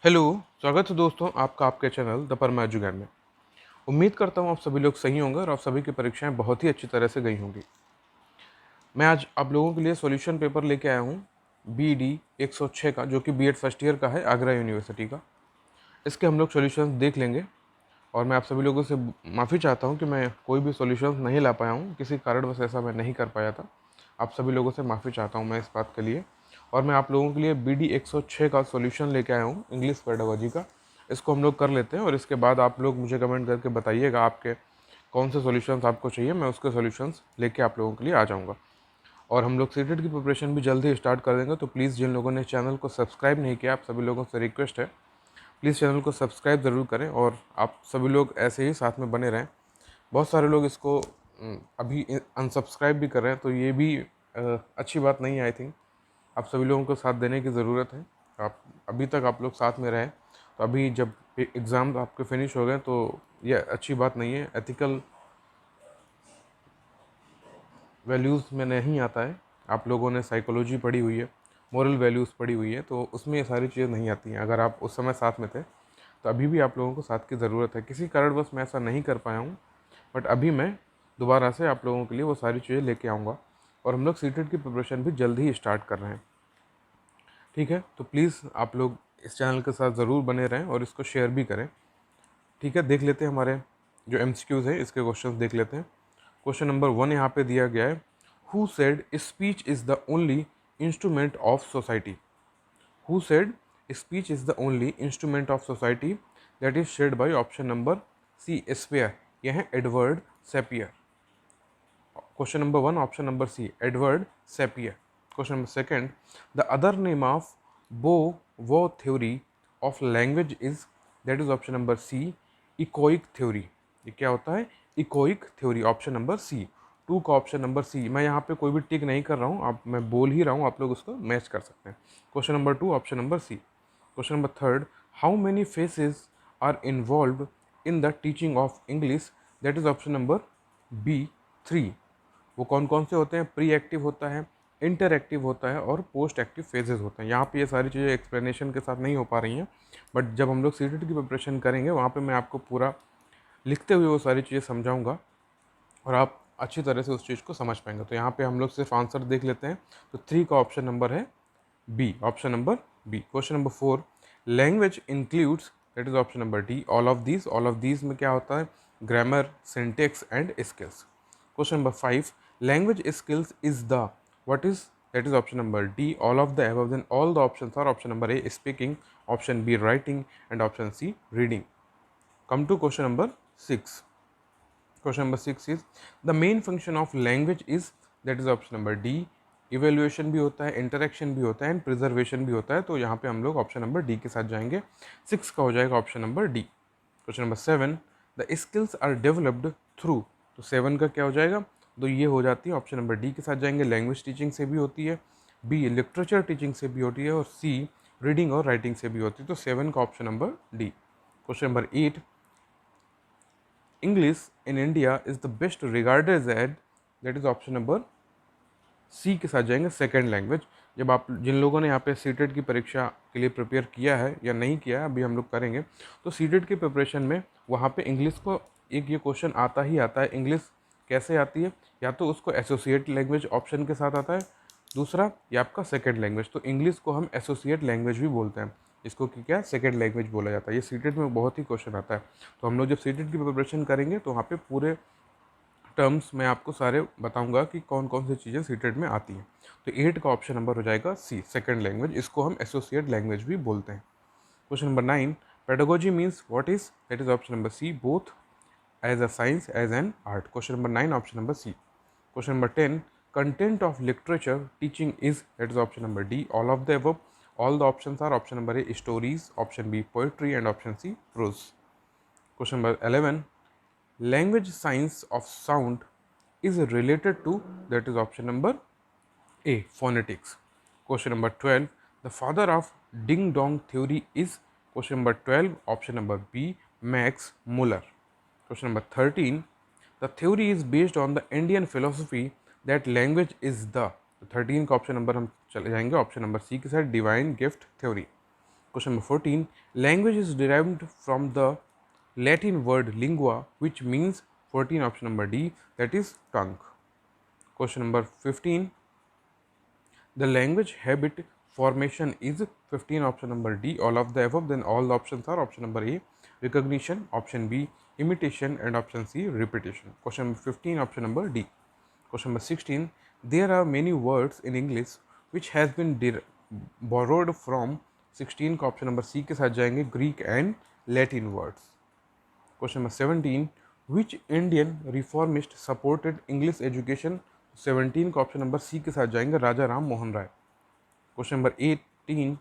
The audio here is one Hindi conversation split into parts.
हेलो। स्वागत है दोस्तों आपका आपके चैनल द परमा एजुकेशन में। उम्मीद करता हूँ आप सभी लोग सही होंगे और आप सभी की परीक्षाएं बहुत ही अच्छी तरह से गई होंगी। मैं आज आप लोगों के लिए सॉल्यूशन पेपर लेके आया हूँ BD 106 का, जो कि बीएड फर्स्ट ईयर का है, आगरा यूनिवर्सिटी का। इसके हम लोग सॉल्यूशंस देख लेंगे और मैं आप सभी लोगों से माफ़ी चाहता हूँ कि मैं कोई भी सॉल्यूशंस नहीं ला पाया हूँ, किसी कारणवश ऐसा मैं नहीं कर पाया था। आप सभी लोगों से माफ़ी चाहता हूँ मैं इस बात के लिए। और मैं आप लोगों के लिए BD 106 का सॉल्यूशन लेके आया हूँ इंग्लिश पेडागोजी का। इसको हम लोग कर लेते हैं और इसके बाद आप लोग मुझे कमेंट करके बताइएगा आपके कौन से सॉल्यूशंस आपको चाहिए। मैं उसके सॉल्यूशंस लेके आप लोगों के लिए आ जाऊँगा। और हम लोग सीटेट की प्रिपरेशन भी जल्द ही स्टार्ट कर देंगे, तो प्लीज़ जिन लोगों ने चैनल को सब्सक्राइब नहीं किया, आप सभी लोगों से रिक्वेस्ट है, प्लीज़ चैनल को सब्सक्राइब ज़रूर करें और आप सभी लोग ऐसे ही साथ में बने रहें। बहुत सारे लोग इसको अभी अनसब्सक्राइब भी कर रहे हैं, तो ये भी अच्छी बात नहीं है। आई थिंक आप सभी लोगों को साथ देने की ज़रूरत है। आप अभी तक आप लोग साथ में रहें, तो अभी जब एग्ज़ाम आपके फिनिश हो गए तो ये अच्छी बात नहीं है। एथिकल वैल्यूज़ में नहीं आता है। आप लोगों ने साइकोलॉजी पढ़ी हुई है, मोरल वैल्यूज़ पढ़ी हुई है, तो उसमें ये सारी चीज़ें नहीं आती हैं। अगर आप उस समय साथ में थे तो अभी भी आप लोगों को साथ की ज़रूरत है। किसी कारणवश मैं ऐसा नहीं कर पाया हूँ, बट अभी मैं दोबारा से आप लोगों के लिए वो सारी चीज़ें लेके आऊँगा और हम लोग सीटेट की प्रिपरेशन भी जल्द ही स्टार्ट कर रहे हैं। ठीक है, तो प्लीज़ आप लोग इस चैनल के साथ ज़रूर बने रहें और इसको शेयर भी करें। ठीक है, देख लेते हैं हमारे जो MCQs है इसके क्वेश्चन देख लेते हैं। क्वेश्चन नंबर 1 यहाँ पे दिया गया है, who said speech is the only instrument of society. Who said speech is the only instrument of society, that is said by option number C Sapir. यह है Edward Sapir. Question number 1 option number C Edward Sapir. Question number second, the other name of bow wow theory of language is, that is option number C echoic theory. ये क्या होता है? Echoic theory, option number C. To का ऑप्शन नंबर सी। मैं यहाँ पे कोई भी टिक नहीं कर रहा हूँ, आप मैं बोल ही रहा हूँ, आप लोग उसको मैच कर सकते हैं। Question number 2 option number C. Question number third, how many faces are involve in the teaching of English, that is option number B3। वो कौन कौन से होते हैं? प्री एक्टिव होता है, इंटर एक्टिव होता है और पोस्ट एक्टिव फेजेस होते हैं। यहाँ पे ये सारी चीज़ें एक्सप्लेनेशन के साथ नहीं हो पा रही हैं, बट जब हम लोग सीटेट की प्रिपरेशन करेंगे वहाँ पे मैं आपको पूरा लिखते हुए वो सारी चीज़ें समझाऊंगा और आप अच्छी तरह से उस चीज़ को समझ पाएंगे। तो यहाँ पे हम लोग सिर्फ आंसर देख लेते हैं। तो 3 का ऑप्शन नंबर है B, option number B. Question number 4, language includes, that is option number D, all of these. All of these में क्या होता है? Grammar, syntax and skills. Question number 5, language skills is the what is, that is option number D, all of the above. Then all the options are option number A speaking, option B writing and option C reading. come to question number 6. Question number 6 is, the main function of language is, that is option number D, evaluation भी होता है, इंटरेक्शन भी होता है एंड प्रिजर्वेशन भी होता है। तो यहाँ पे हम लोग ऑप्शन नंबर डी के साथ जाएंगे। 6 का हो जाएगा option number D. Question number 7, the skills are developed through. तो 7 का क्या हो जाएगा? तो ये हो जाती है ऑप्शन नंबर डी के साथ जाएंगे, लैंग्वेज टीचिंग से भी होती है, बी लिटरेचर टीचिंग से भी होती है और सी रीडिंग और राइटिंग से भी होती है। तो 7 का option number D. Question number 8, English in India is the best regarded as, that is option number C के साथ जाएंगे, सेकेंड लैंग्वेज। जब आप जिन लोगों ने यहाँ पे सीटेट की परीक्षा के लिए प्रिपेयर किया है या नहीं किया है, अभी हम लोग करेंगे, तो सीटेट की प्रिपरेशन में वहाँ पे इंग्लिश को एक ये क्वेश्चन आता ही आता है। इंग्लिश कैसे आती है? या तो उसको एसोसिएट लैंग्वेज ऑप्शन के साथ आता है, दूसरा या आपका सेकेंड लैंग्वेज। तो इंग्लिश को हम एसोसिएट लैंग्वेज भी बोलते हैं, इसको कि क्या सेकेंड लैंग्वेज बोला जाता है। ये सीटेट में बहुत ही क्वेश्चन आता है। तो हम लोग जब सीटेट की प्रिपरेशन करेंगे तो वहाँ पे पूरे टर्म्स मैं आपको सारे बताऊंगा कि कौन कौन सी चीज़ें सीटेट में आती हैं। तो 8 का ऑप्शन नंबर हो जाएगा सी, सेकेंड लैंग्वेज। इसको हम एसोसिएट लैंग्वेज भी बोलते हैं। Question number 9, pedagogy means what is, that is option number C, both as a science as an art. Question number 9 option number C. Question number 10, content of literature teaching is, that is option number D, all of the above. All the options are option number A stories, option B poetry and option C prose. Question number 11, language science of sound is related to, that is option number A, phonetics. Question number 12, the father of ding dong theory is, question number 12 option number B, Max Muller. Question number 13, the theory is based on the Indian philosophy that language is the, तो 13 का ऑप्शन नंबर हम चले जाएंगे ऑप्शन नंबर सी के साथ, divine gift theory. Question number 14. Language is derived from the Latin word lingua, which means 14 option number D, that is tongue. Question number 15. The language habit formation is 15 option number D, all of the above. Then all the options are option number A, recognition, option B, imitation, and option C, repetition. Question number 15 option number D. Question number 16. There are many words in English which has been borrowed from 16 का ऑप्शन नंबर सी के साथ जाएंगे Greek and Latin words. Question number 17. Which Indian reformist supported English education. 17 का ऑप्शन नंबर सी के साथ जाएंगे Raja Ram Mohan Roy. Question number 18.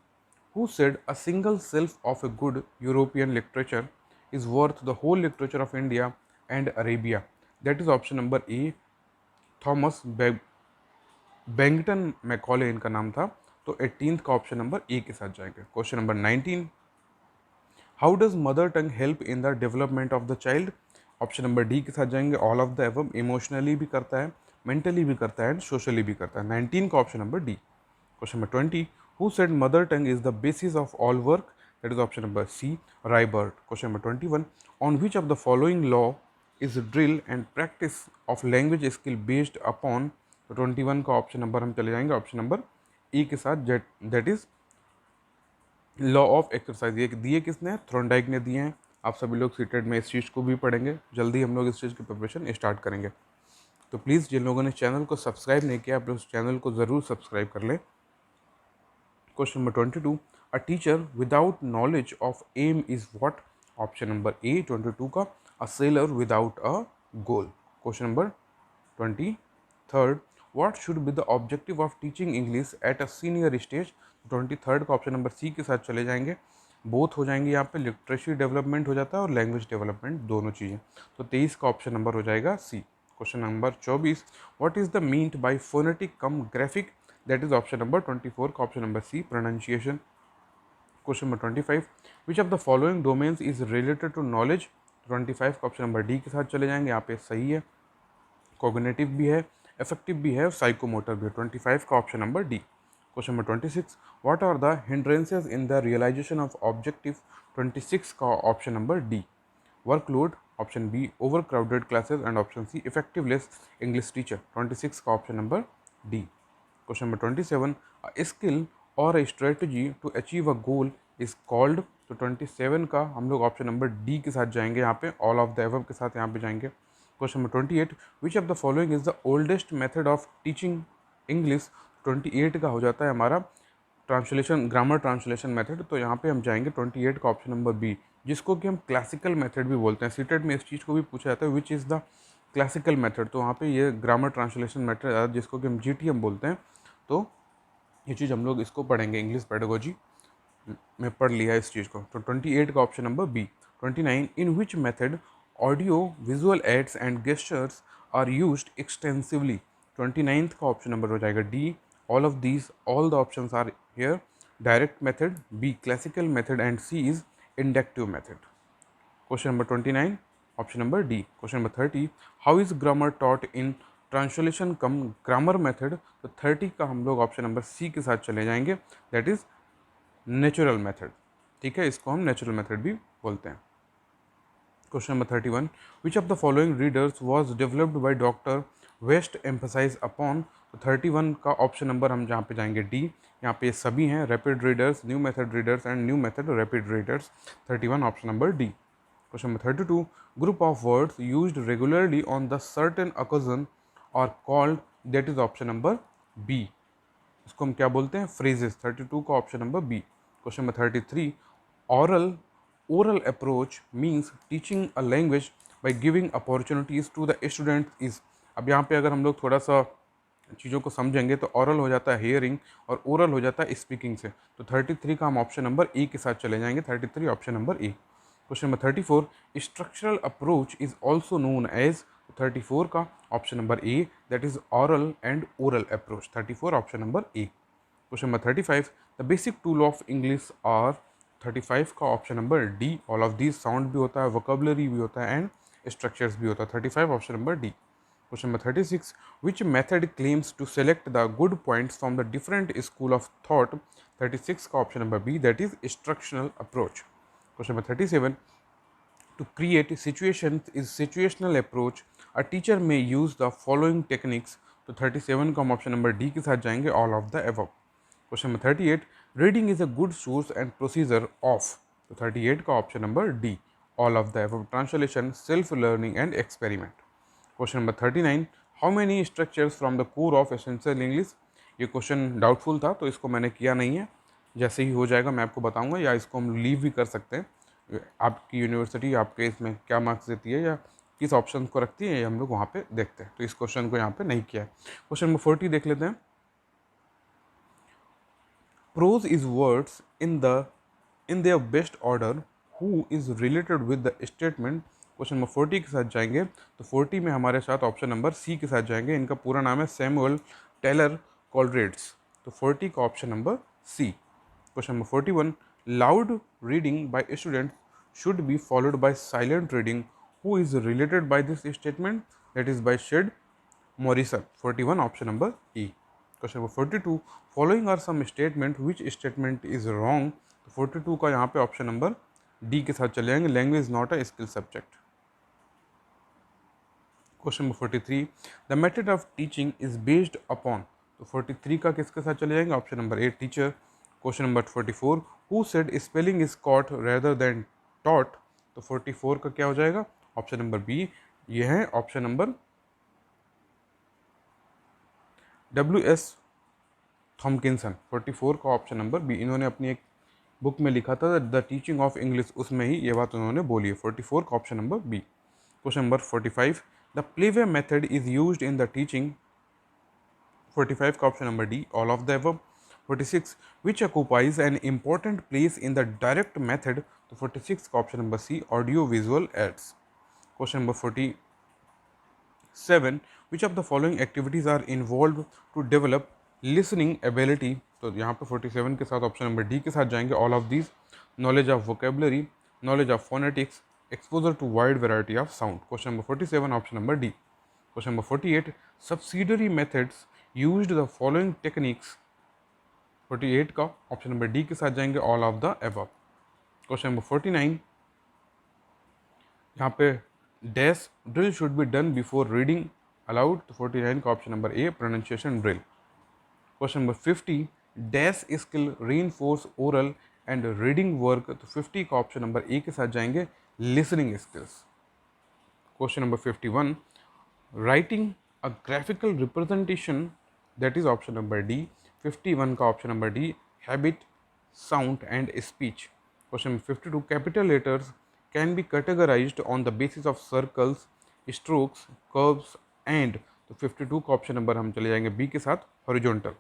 Who said a single shelf of a good European literature is worth the whole literature of India and Arabia. That is option number A, Thomas Babington Macaulay इनका नाम था. तो 18th का ऑप्शन नंबर ए के साथ जाएंगे. Question number 19. How does mother tongue help in the development of the child. Option number D के साथ जाएंगे all of the above. Emotionally भी करता है, मेंटली भी करता है एंड सोशली भी करता है. 19 का option number D. Question number 20. Who said mother tongue is the basis of all work. That is option number C, रायबर्ट. Question number 21. On which of the following law is drill and practice of language skill based upon. 21 का ऑप्शन नंबर हम चले जाएंगे ऑप्शन नंबर ई के साथ, that is law of exercise. ये दिए किसने, थ्रोनडाइक ने दिए हैं. आप सभी लोग सीटेड में इस चीज़ को भी पढ़ेंगे. जल्दी हम लोग इस चीज़ की प्रिपरेशन स्टार्ट करेंगे. तो प्लीज़ जिन लोगों ने चैनल को सब्सक्राइब नहीं किया, आप लोग चैनल को ज़रूर सब्सक्राइब कर लें. Question number 22. A teacher without knowledge of aim is what. Option number A 22 का, a sailor without a goal. Question number 23. What should be the objective of teaching English at a senior stage. 23rd का ऑप्शन नंबर सी के साथ चले जाएंगे. बोथ हो जाएंगे यहाँ पे, लिटरेसी डेवलपमेंट हो जाता है और लैंग्वेज डेवलपमेंट, दोनों चीज़ें. तो 23 का ऑप्शन नंबर हो जाएगा C. Question number 24. What is the meant by phonetic cum graphic. That is option number 24 का option number C, pronunciation. Question number 25. Which of the following domains is related to knowledge. 25 का ऑप्शन नंबर डी के साथ चले जाएंगे. यहाँ पे सही है, कॉग्निटिव भी है, इफेक्टिव भी है और साइकोमोटर भी है. 25 का option number D. Question number 26. What are the hindrances in the realization of objective. 26 का option number D. Workload, option B overcrowded classes and option C effectiveless English teacher. 26 का option number D. Question number 27. A skill और a strategy to achieve a goal is called. तो 27 का हम लोग ऑप्शन नंबर डी के साथ जाएंगे. यहाँ पे ऑल ऑफ द एबव के साथ यहाँ पे जाएंगे. Question number 28. Which of the following is the oldest method of teaching English. 28 का हो जाता है हमारा ट्रांसलेशन, ग्रामर ट्रांसलेशन मेथड. तो यहाँ पे हम जाएंगे 28 का ऑप्शन नंबर बी, जिसको कि हम क्लासिकल मेथड भी बोलते हैं. सीटेट में इस चीज़ को भी पूछा जाता है, which is the classical method. तो वहाँ पे ये ग्रामर ट्रांसलेशन मेथड जिसको कि हम GTM बोलते हैं. तो ये चीज़ हम लोग इसको पढ़ेंगे, इंग्लिश पेडागोजी में पढ़ लिया है इस चीज़ को. तो 28 का option number B. 29. In which method audio visual aids and gestures are used extensively. 29th का ऑप्शन नंबर हो जाएगा D, all of these, all the options are here. Direct method, B classical method and C is inductive method. Question number 29 option number D. Question number 30. How is grammar taught in translation cum grammar method. तो 30 का हम लोग ऑप्शन नंबर सी के साथ चले जाएंगे, दैट इज नेचुरल मेथड. ठीक है, इसको हम नेचुरल मेथड भी बोलते हैं. Question number 31. Which of the following readers was developed by doctor West emphasize upon. तो 31 का ऑप्शन नंबर हम जहाँ पे जाएंगे डी. यहाँ पे सभी हैं, rapid readers, new method readers and new method rapid readers. 31 option number D. Question number 32. Group of words used regularly on the certain occasion are called. That is option number B. इसको हम क्या बोलते हैं, फ्रेजेस. 32 का option number B. Question number 33. Oral approach means teaching a language by giving opportunities to the student is. अब यहाँ पे अगर हम लोग थोड़ा सा चीज़ों को समझेंगे तो ऑरल हो जाता है हेयरिंग और ओरल हो जाता है स्पीकिंग से. तो 33 का हम ऑप्शन नंबर ए के साथ चले जाएंगे. 33 option number A. Question number 34. Structural approach is also known as. 34 का option number A, that is aural and oral approach. 34 option number A. Question number 35. The basic tool of English are. 35 का option number D, all of these. Sound भी होता है, वोकेबलरी भी होता है एंड स्ट्रक्चर्स भी होता है. 35 option number D. Question number 36. Which method claims to select the good points from the different school of thought. 36 का option number B, that is instructional approach. Question number 37, to create situations is situational approach, a teacher may use the following techniques। तो 37 को हम ऑप्शन नंबर डी के साथ जाएंगे, all of the above. Question number 38, reading is a good source and procedure of. तो 38 का option number D, all of the above. Translation, self learning and experiment. Question number 39, how many structures from the core of essential English. ये क्वेश्चन डाउटफुल था तो इसको मैंने किया नहीं है, जैसे ही हो जाएगा मैं आपको बताऊंगा, या इसको हम लीव भी कर सकते हैं। आपकी यूनिवर्सिटी आपके इसमें क्या मार्क्स देती है या किस ऑप्शन को रखती है, ये हम लोग वहाँ पे देखते हैं। तो इस क्वेश्चन को यहाँ पे नहीं किया है। क्वेश्चन नंबर 40 देख लेते हैं। Prose is words in their best order who is related with the statement. Question number 40 के साथ जाएंगे, तो 40 में हमारे साथ ऑप्शन नंबर सी के साथ जाएंगे। इनका पूरा नाम है सैमुअल टेलर कॉलरेड्स। तो 40 का option number C. Question number 41, loud reading by student should be followed by silent reading, who is related by this statement, that is by Shed Morrison। 41 option number E। Question number 42, following are some statement, which statement is wrong। 42 का यहाँ पे ऑप्शन नंबर डी के साथ चले जाएंगे, language is not a skill subject. Question number 43, the method of teaching is based upon. तो 43 का किसके साथ चले जाएंगे, option number A, teacher. Question number 44, who said spelling is caught rather than taught. तो 44 का क्या हो जाएगा, ऑप्शन नंबर बी, ये है ऑप्शन नंबर W.S. थॉम्किंसन। 44 का ऑप्शन नंबर बी। इन्होंने अपनी एक बुक में लिखा था द टीचिंग ऑफ इंग्लिश, उसमें ही ये बात उन्होंने बोली है। 44 का option number B. Question number 45, the playway method is used in the teaching. 45 का option number D, all of the above. 46, which occupies an important place in the direct method। तो 46 का option number C, audio visual aids. Question number 47, which of the following activities are involved to develop listening ability। तो यहाँ पे 47 के साथ ऑप्शन नंबर डी के साथ जाएंगे, all of these. Knowledge of vocabulary, knowledge of phonetics, exposure to wide variety of sound. Question number 47 option number D. Question number 48, subsidiary methods used the following techniques. 48 का ऑप्शन नंबर डी के साथ जाएंगे, all of the above. Question number 49, यहाँ पे dash drill should be done before reading aloud. तो 49 का option number A, pronunciation drill. Question number 50, dash skill reinforce oral and reading work. तो 50 का ऑप्शन नंबर ए के साथ जाएंगे, listening skills. Question number 51, writing a graphical representation, that is option number D. 51 का option number D, habit, sound and speech. Question number 52, capital letters can be categorised on the basis of circles, strokes, curves and. तो 52 का ऑप्शन नंबर हम चले जाएंगे बी के साथ, horizontal.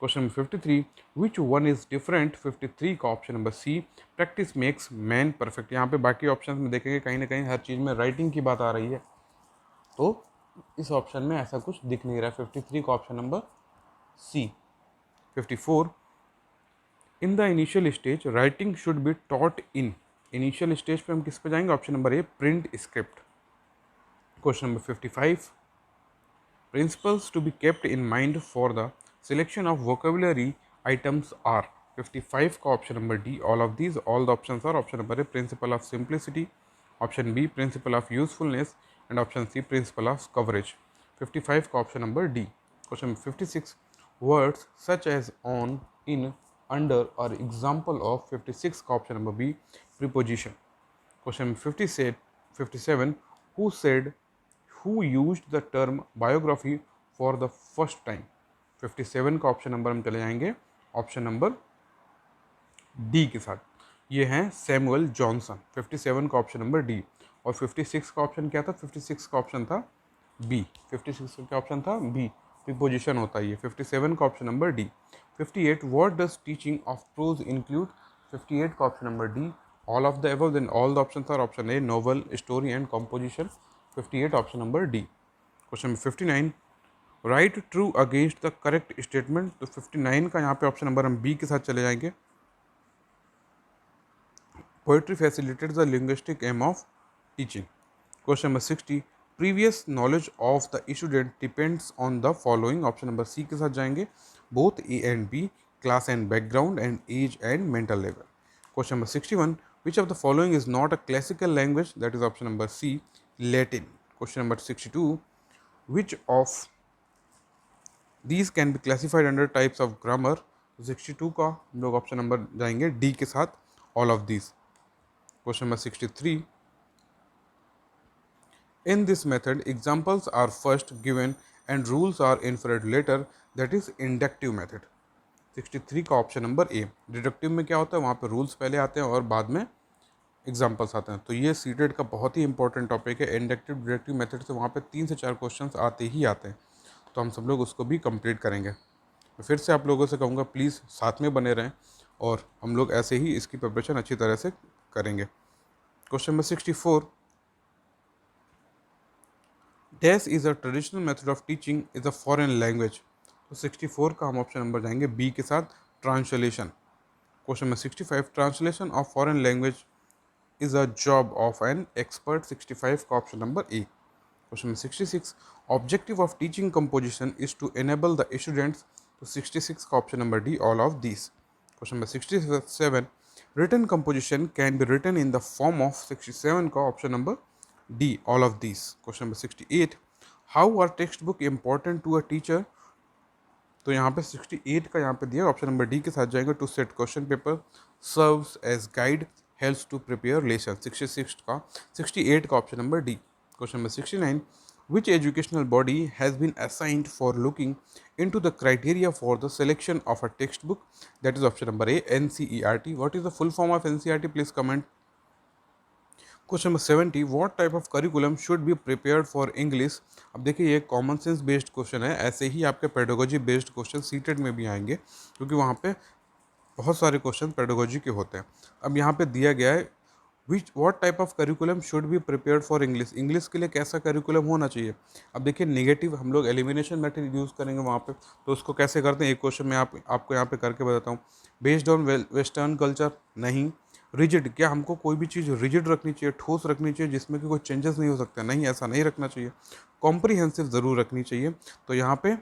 Question number 53, which one is different. 53 का option number C, practice makes man perfect. यहाँ पे बाकी ऑप्शन में देखेंगे कहीं ना कहीं हर चीज़ में राइटिंग की बात आ रही है, तो इस ऑप्शन में ऐसा कुछ दिख नहीं रहा है। 53 का option number C. 54, in the initial stage writing should be taught in. Initial stage पे हम किस पे जाएंगे, option number A, print script. Question number 55, principles to be kept in mind for the selection of vocabulary items are. 55 का option number D, all of these. All the options are, option number A, principle of simplicity, option B, principle of usefulness and option C, principle of coverage. 55 का option number D. Question number 56, words such as on, in, under और एग्जाम्पल ऑफ। 56 का option number B, preposition. Question number 57, who said, who used the term biography for the first time. 57 का ऑप्शन नंबर हम चले जाएंगे, ऑप्शन नंबर डी के साथ, ये हैं सैमुअल जॉनसन। 57 का ऑप्शन नंबर डी। और 56 का ऑप्शन क्या था, 56 का ऑप्शन था बी। 56 का ऑप्शन था बी, प्रीपोजिशन होता है ये। 57 का option number D. 58, what does teaching of prose include. 58 का option number D, all of the above. Then all the options are, option A, novel, story and composition. 58 option number D. Question number 59, write true against the correct statement. तो 59 का यहाँ पे ऑप्शन नंबर हम बी के साथ चले जाएंगे, poetry facilitates the linguistic aim of teaching. Question number 60, previous knowledge of the student depends on the following. Option number C के साथ जाएंगे, both A and B, class and background, and age and mental level. Question number 61. Which of the following is not a classical language? That is option number C, Latin. Question number 62. Which of these can be classified under types of grammar? 62 का हम लोग ऑप्शन नंबर जाएंगे डी के साथ, all of these. Question number 63. In this method, examples are first given and rules are inferred later, that is inductive method. 63 का ऑप्शन नंबर ए. डिडक्टिव में क्या होता है, वहाँ पे रूल्स पहले आते हैं और बाद में एग्जाम्पल्स आते हैं. तो ये सीटेड का बहुत ही इंपॉर्टेंट टॉपिक है. इंडक्टिव डिडक्टिव मेथड से वहाँ पे 3 से 4 क्वेश्चंस आते ही आते हैं, तो हम सब लोग उसको भी कंप्लीट करेंगे. तो फिर से आप लोगों से कहूँगा प्लीज़ साथ में बने रहें और हम लोग ऐसे ही इसकी प्रिपरेशन अच्छी तरह से करेंगे. Question number 64. Dash is a traditional method of teaching is a foreign language. तो 64 का हम ऑप्शन नंबर जाएंगे बी के साथ, translation. Question number 65. Translation of foreign language is a job of an expert. 65 का option number A. Question number 66. Objective of teaching composition is to enable the students. तो 66 का option number D, all of these. Question number 67. Written composition can be written in the form of. 67 का option number D, all of these. Question number 68. How are textbook important to a teacher? तो यहाँ पे 68 का यहाँ पे दिया, ऑप्शन नंबर डी के साथ जाएंगे. To set question paper, serves as guide, helps to prepare lesson. 68 का option number D. Question number 69. Which educational body has been assigned for looking into the criteria for the selection of a textbook? That is option number A, NCERT. What is the full form of NCERT? Please comment. Question number 70. What type of curriculum should be prepared for English? अब देखिए ये कॉमन सेंस बेस्ड क्वेश्चन है. ऐसे ही आपके पेडागोजी बेस्ड क्वेश्चन सीटेड में भी आएंगे, क्योंकि वहाँ पे बहुत सारे क्वेश्चन पेडागोजी के होते हैं. अब यहाँ पे दिया गया है what type of curriculum should be prepared for English. English के लिए कैसा करिकुलम होना चाहिए. अब देखिए नेगेटिव हम लोग एलिमिनेशन मेथड यूज़ करेंगे वहाँ पे, तो उसको कैसे करते हैं एक क्वेश्चन में आपको यहाँ पे करके बताता हूँ. बेस्ड ऑन वेस्टर्न कल्चर, नहीं. रिजिड, क्या हमको कोई भी चीज़ रिजिड रखनी चाहिए, ठोस रखनी चाहिए जिसमें कि कोई चेंजेस नहीं हो सकते, नहीं, ऐसा नहीं रखना चाहिए. कॉम्प्रीहेंसिव ज़रूर रखनी चाहिए. तो यहाँ पे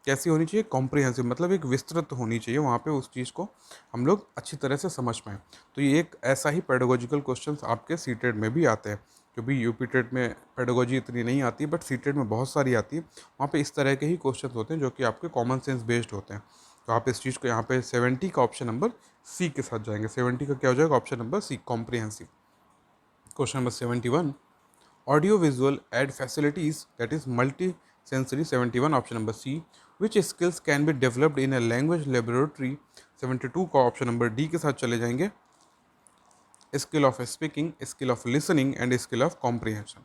कैसी होनी चाहिए, कॉम्प्रिहेंसिव, मतलब एक विस्तृत होनी चाहिए. वहाँ पे उस चीज़ को हम लोग अच्छी तरह से समझ पाएँ. तो ये एक ऐसा ही पेडागोजिकल क्वेश्चंस आपके सीटेड में भी आते हैं, क्योंकि यूपी टेट में पेडागोजी इतनी नहीं आती, बट सीटेड में बहुत सारी आती है. वहाँ पे इस तरह के ही क्वेश्चन होते हैं जो कि आपके कॉमन सेंस बेस्ड होते हैं. तो आप इस चीज़ को यहाँ पे 70 का ऑप्शन नंबर सी के साथ जाएंगे. 70 का क्या हो जाएगा, option number C, comprehensive. Question number 71. Audio visual aid facilities, that is multi sensory. 71 option number C. Which skills can be developed in a language laboratory. 72 का ऑप्शन नंबर डी के साथ चले जाएंगे. Skill of speaking, skill of listening and skill of comprehension.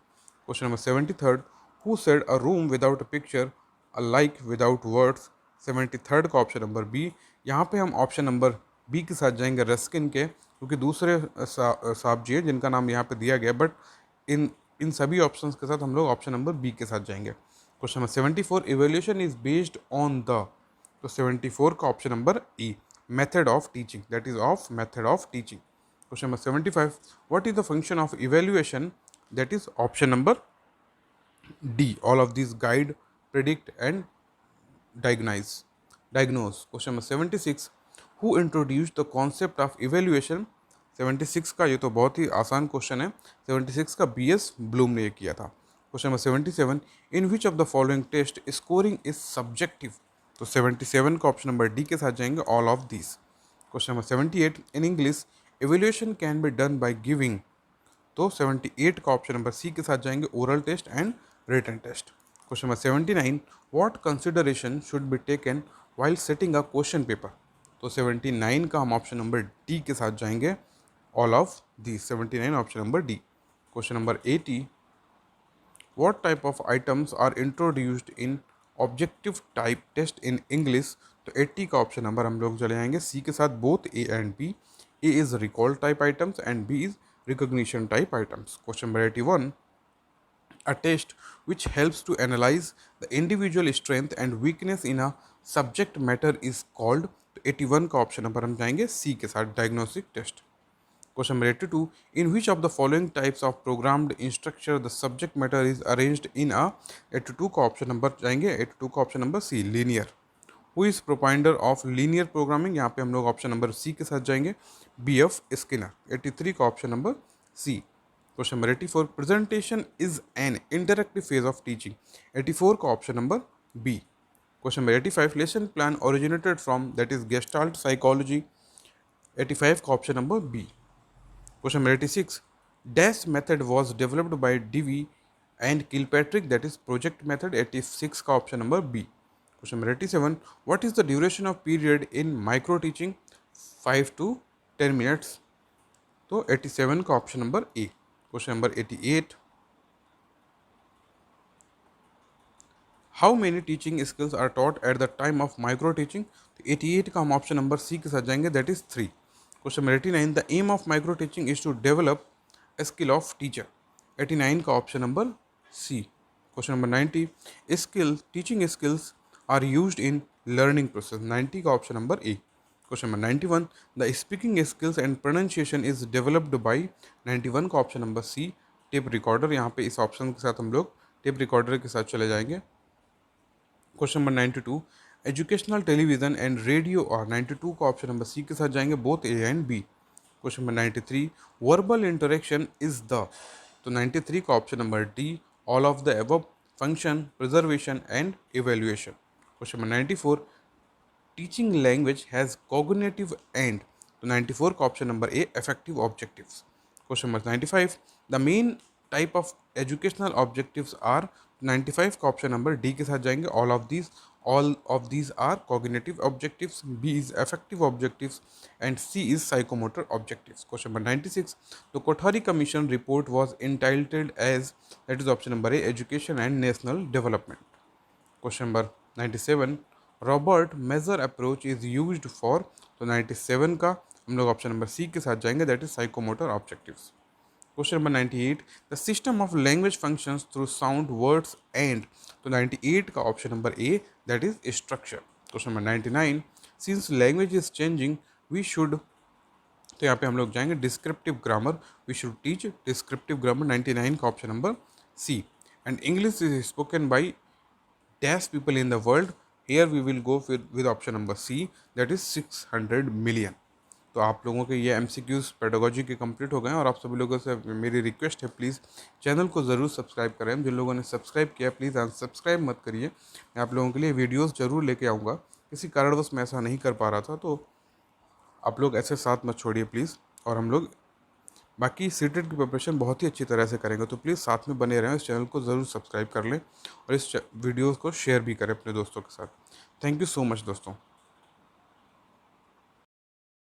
Question number 73. Who said a room without a picture a like without words. 73 का ऑप्शन नंबर बी. यहाँ पे हम ऑप्शन नंबर बी के साथ जाएंगे रस्किन के, क्योंकि दूसरे साहब जी हैं जिनका नाम यहाँ पे दिया गया, बट इन सभी ऑप्शंस के साथ हम लोग ऑप्शन नंबर बी के साथ जाएंगे. Question number 74. Evaluation is based on the. तो 74 का option number E, method of teaching, that is of method of teaching. Question number 75. What is the function of evaluation. That is option number D, all of this guide, predict and diagnose. Question number 76. Who introduced the concept of evaluation. 76 का ये तो बहुत ही आसान क्वेश्चन है. 76 का BS ब्लूम ने ये किया था. Question number 77. In which of the following test scoring is subjective. तो 77 का ऑप्शन नंबर डी के साथ जाएंगे, all of this. Question number 78. In English evaluation can be done by giving. तो 78 का ऑप्शन नंबर सी के साथ जाएंगे, oral test and written test. Question number 79. What consideration should be taken while setting a question paper. तो 79 का हम ऑप्शन नंबर डी के साथ जाएंगे, all of the. 79 option number D. Question number 80. What type of items are introduced in objective type test in English. तो 80 का ऑप्शन नंबर हम लोग चले जाएंगे सी के साथ, both A and B. A is recall type items and B is recognition type items. Question number 81. A test which helps to analyze the individual strength and weakness in a subject matter is called. 81 का ऑप्शन नंबर हम जाएंगे सी के साथ, diagnostic test. Question number 82. In which of the following types of programmed instruction the subject matter is arranged in a. 82 का ऑप्शन नंबर जाएंगे, 82 का option number C, linear. Who is propounder of linear programming, यहाँ पे हम लोग ऑप्शन नंबर सी के साथ जाएंगे, BF स्किनर। 83 का option number C. Question number 84, presentation is an interactive phase of teaching. 84 का option number B. Question number 85, lesson plan originated from, that is gestalt psychology. 85 का option number B. Question number 86, dash method was developed by Dewey and Kilpatrick, that is project method. 86 का option number B. Question number 87, what is the duration of period in micro teaching? 5 to 10 minutes. तो 87 का option number A. Question number 88, how many teaching skills are taught at the time of micro teaching? तो 88 का हम ऑप्शन नंबर सी के साथ जाएंगे, that is 3। Question number 89, the aim of micro teaching is to develop a skill of teacher। 89 का option number C. Question number 90, skill teaching skills are used in learning process. 90 का option number A. Question number 91, the speaking skills and pronunciation is developed by. 91 का option number C, tape recorder. यहाँ पे इस ऑप्शन के साथ हम लोग टेप रिकॉर्डर के साथ चले जाएंगे। Question number 92, educational television and radio और 92 का ऑप्शन नंबर सी के साथ जाएंगे, both A and B. Question number 93, verbal interaction is the. तो 93 का option number D, all of the above, function, preservation and evaluation. Question number 94, teaching language has cognitive and. तो 94 का option number A, affective objectives. Question number 95, the main type of educational objectives are. 95 का ऑप्शन नंबर डी के साथ जाएंगे, all of these are cognitive objectives, B is affective objectives and C is psychomotor objectives. Question number 96, the Kothari commission report was entitled as, that is option number A, education and national development. Question number 97, Robert Mager approach is used for. तो 97 का हम लोग ऑप्शन नंबर सी के साथ जाएंगे, that is psychomotor objectives. Question number 98, the system of language functions through sound, words and. तो 98 का option number A, that is structure. Question number 99, since language is changing we should. तो यहाँ पे हम लोग जाएंगे descriptive grammar, we should teach descriptive grammar. 99 का option number C. And English is spoken by dash people in the world, here we will go with option number C, that is 600 million. तो आप लोगों के ये MCQs पेडागोजी के कंप्लीट हो गए हैं, और आप सभी लोगों से मेरी रिक्वेस्ट है, प्लीज़ चैनल को ज़रूर सब्सक्राइब करें। जिन लोगों ने सब्सक्राइब किया प्लीज़ अनसब्सक्राइब मत करिए। मैं आप लोगों के लिए वीडियोस ज़रूर लेके आऊँगा। किसी कारणवश मैं ऐसा नहीं कर पा रहा था, तो आप लोग ऐसे साथ मत छोड़िए प्लीज़। और हम लोग बाकी सीटेट की प्रिपरेशन बहुत ही अच्छी तरह से करेंगे, तो प्लीज़ साथ में बने रहें। इस चैनल को ज़रूर सब्सक्राइब कर लें और इस वीडियोज़ को शेयर भी करें अपने दोस्तों के साथ। थैंक यू सो मच दोस्तों।